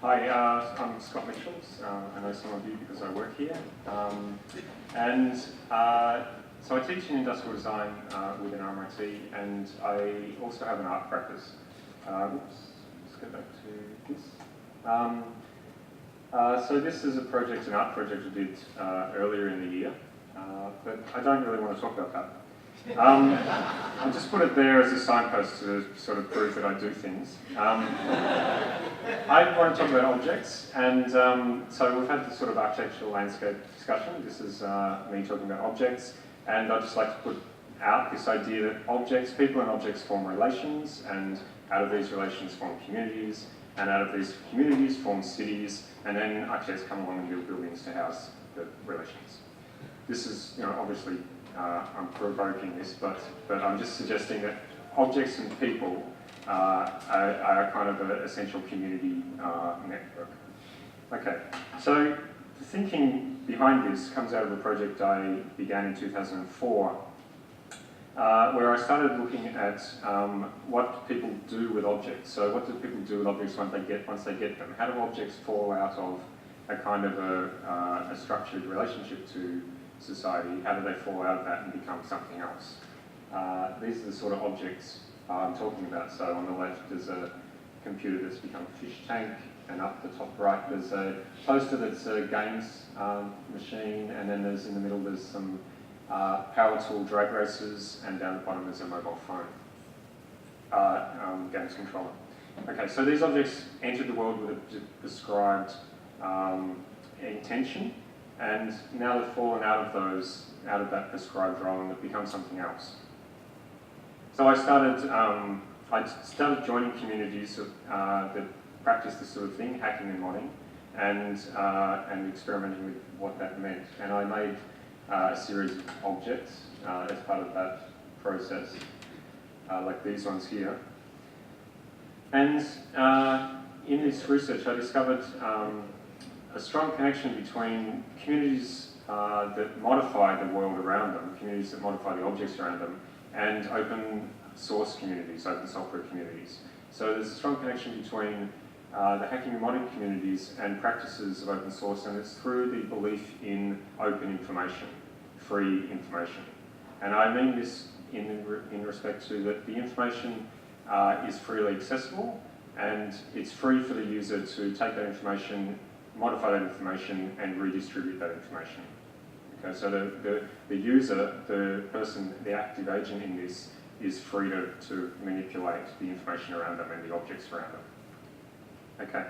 Hi, I'm Scott Mitchells. I know some of you because I work here. So I teach in industrial design within RMIT, and I also have an art practice. Let's go back to this. So this is an art project we did earlier in the year, but I don't really want to talk about that. I'll just put it there as a signpost to sort of prove that I do things. I want to talk about objects, and so we've had this sort of architectural landscape discussion. This is me talking about objects, and I'd just like to put out this idea that objects, people and objects form relations, and out of these relations form communities, and out of these communities form cities, and then architects come along and build buildings to house the relations. This is, obviously, I'm provoking this, but I'm just suggesting that objects and people are kind of an essential community network. Okay, so the thinking behind this comes out of a project I began in 2004, where I started looking at what people do with objects. So what do people do with objects once they get them? How do objects fall out of a kind of a structured relationship to society? How do they fall out of that and become something else? These are the sort of objects I'm talking about. So on the left there's a computer that's become a fish tank, and up the top right there's a poster that's a games machine, and then in the middle there's some power tool drag races, and down the bottom there's a mobile phone games controller. Okay, so these objects entered the world with a prescribed intention, and now they've fallen out of that prescribed role, and they've become something else. So I started joining communities that practice this sort of thing, hacking and modding, and experimenting with what that meant. And I made a series of objects as part of that process, like these ones here. And in this research, I discovered a strong connection between communities that modify the world around them, communities that modify the objects around them, and open source communities, open software communities. So there's a strong connection between the hacking and modding communities and practices of open source, and it's through the belief in open information, free information. And I mean this in respect to that the information is freely accessible, and it's free for the user to take that information, modify that information, and redistribute that information. Okay, so the user, the person, the active agent in this, is free to manipulate the information around them and the objects around them. Okay.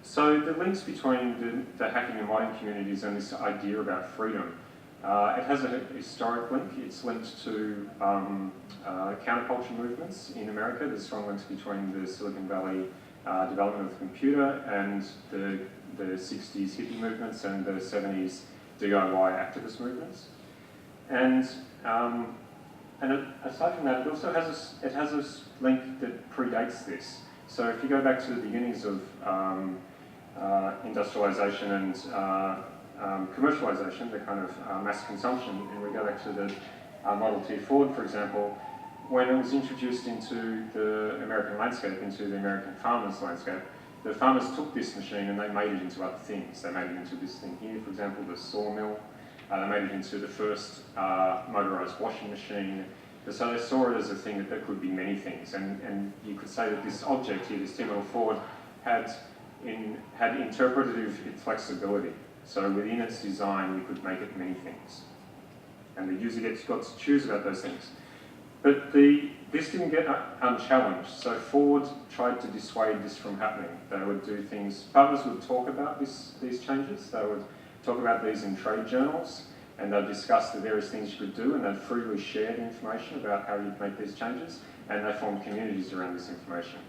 So the links between the hacking and modding communities and this idea about freedom, it has a historic link. It's linked to counterculture movements in America. There's strong links between the Silicon Valley development of the computer and the 60s hippie movements and the 70s DIY activist movements. And aside from that, it also has a link that predates this. So if you go back to the beginnings of industrialization and commercialization, the kind of mass consumption, and we go back to the Model T Ford, for example, when it was introduced into the American landscape, into the American farmers' landscape, the farmers took this machine and they made it into other things. They made it into this thing here, for example, the sawmill. They made it into the first motorized washing machine. So they saw it as a thing that could be many things. And you could say that this object here, this T Model Ford, had interpretative flexibility. So within its design, we could make it many things. And the user got to choose about those things. But this didn't get unchallenged, so Ford tried to dissuade this from happening. They would do things, farmers would talk about these changes, they would talk about these in trade journals, and they'd discuss the various things you could do, and they'd freely share the information about how you'd make these changes, and they formed communities around this information.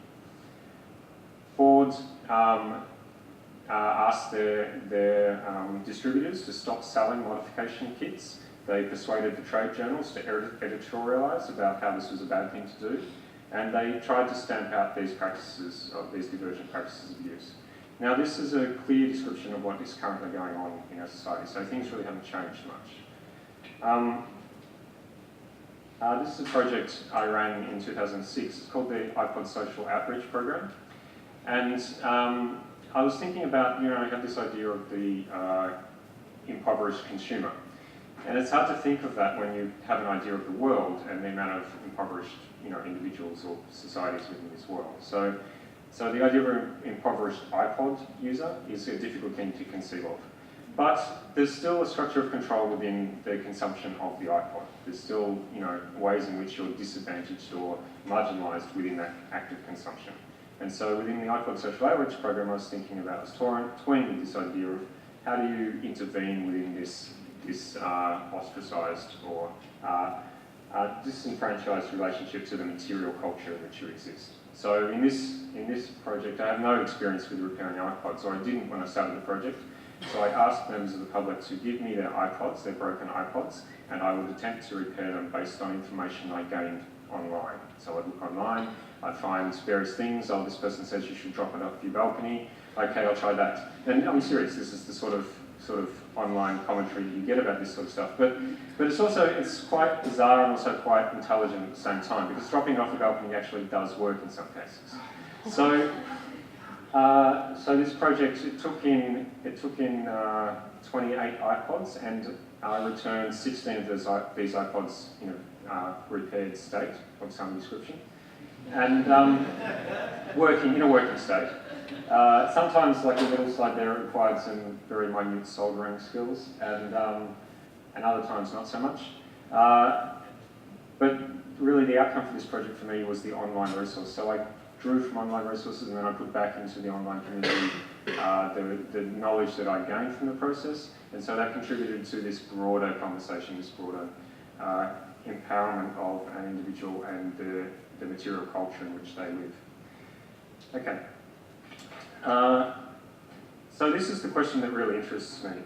Ford asked their distributors to stop selling modification kits. They persuaded the trade journals to editorialise about how this was a bad thing to do, and they tried to stamp out these practices, these divergent practices of use. Now, this is a clear description of what is currently going on in our society, so things really haven't changed much. This is a project I ran in 2006. It's called the iPod Social Outreach Program. And I was thinking about, I have this idea of the impoverished consumer. And it's hard to think of that when you have an idea of the world and the amount of impoverished, individuals or societies within this world. So the idea of an impoverished iPod user is a difficult thing to conceive of. But there's still a structure of control within the consumption of the iPod. There's still, ways in which you're disadvantaged or marginalised within that active consumption. And so within the iPod Social Outreach Program, I was thinking about, toying with this idea of how do you intervene within this ostracised or disenfranchised relationship to the material culture in which you exist. So in this project, I have no experience with repairing iPods, or I didn't when I started the project. So I asked members of the public to give me their iPods, their broken iPods, and I would attempt to repair them based on information I gained online. So I'd look online, I'd find various things. Oh, this person says you should drop it off your balcony. Okay, I'll try that. And I'm serious, this is the sort of online commentary you get about this sort of stuff. But it's quite bizarre and also quite intelligent at the same time, because dropping it off the balcony actually does work in some cases. So this project, it took in 28 iPods, and I returned 16 of these iPods in a repaired state of some description, and in a working state. Sometimes, like the little slide there, it required some very minute soldering skills, and other times not so much. But really, the outcome for this project for me was the online resource. So I drew from online resources, and then I put back into the online community the knowledge that I gained from the process, and so that contributed to this broader conversation, this broader empowerment of an individual and the material culture in which they live. Okay. So this is the question that really interests me.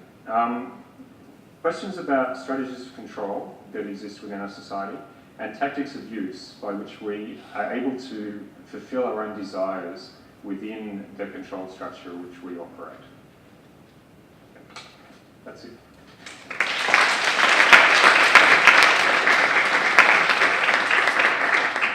Questions about strategies of control that exist within our society and tactics of use by which we are able to fulfill our own desires within the control structure which we operate. That's it.